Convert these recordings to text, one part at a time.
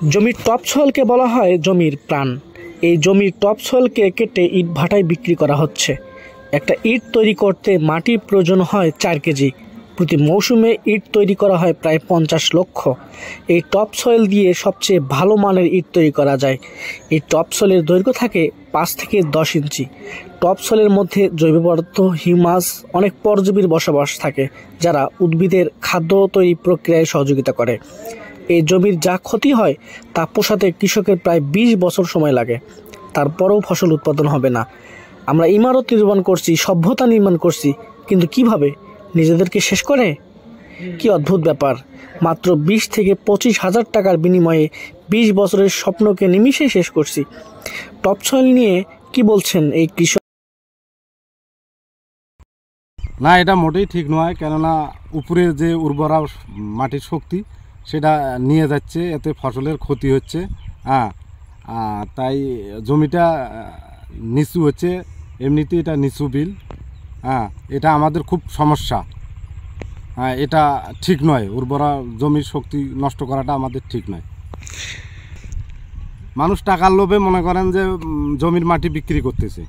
জমির টপসলকে বলা হয় জমির প্রাণ। এই জমির টপসলকে কেটে ইট ভাটায় বিক্রি করা হচ্ছে। একটা ইট তৈরি করতে মাটির প্রয়োজন হয় 4 কেজি। প্রতি মৌসুমে ইট তৈরি করা হয় প্রায় 50 লক্ষ। এই টপসয়েল দিয়ে সবচেয়ে ভালো মানের ইট তৈরি করা যায়। এই টপসলের দৈর্ঘ্য থাকে 5 থেকে 10 ইঞ্চি। টপসলের মধ্যে জৈব পদার্থ, হিউমাস, অনেক পরজীবীর বসবাস থাকে, যারা উদ্ভিদের খাদ্য তৈরি প্রক্রিয়ায় সহযোগিতা করে। এই জমির যা ক্ষতি হয় তা পোষাতে কৃষকের প্রায় 20 বছর সময় লাগে, তারপরেও ফসল উৎপাদন হবে না। আমরা ইমারত নির্মাণ করছি, সভ্যতা নির্মাণ করছি, কিন্তু কিভাবে? নিজেদেরকে শেষ করে। কি অদ্ভুত ব্যাপার! মাত্র 20 থেকে 25 হাজার টাকার বিনিময়ে 20 বছরের স্বপ্নকে নিমিষে শেষ করছি। টপসয়েল নিয়ে কি বলছেন এই কৃষক? না, এটা মোটেই ঠিক নয়, কেননা উপরের যে উর্বরা মাটির শক্তি সেটা নিয়ে যাচ্ছে, এতে ফসলের ক্ষতি হচ্ছে। হ্যাঁ, তাই জমিটা নিচু হচ্ছে, এমনিতে এটা নিচু বিল। হ্যাঁ, এটা আমাদের খুব সমস্যা। হ্যাঁ, এটা ঠিক নয়, উর্বরা জমির শক্তি নষ্ট করাটা আমাদের ঠিক নয়। মানুষ টাকার লোভে মনে করেন যে জমির মাটি বিক্রি করতেছে।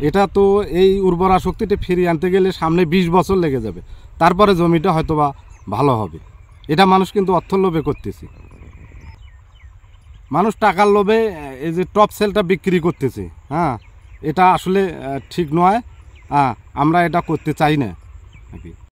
এটা তো এই উর্বরা শক্তিটা ফিরিয়ে আনতে গেলে সামনে 20 বছর লেগে যাবে, তারপরে জমিটা হয়তোবা ভালো হবে। এটা মানুষ কিন্তু অর্থ লোভে করতেছে। মানুষ টাকার লোভে এই যে টপ সেলটা বিক্রি করতেছে। হ্যাঁ, এটা আসলে ঠিক নয়। আমরা এটা করতে চাই না নাকি।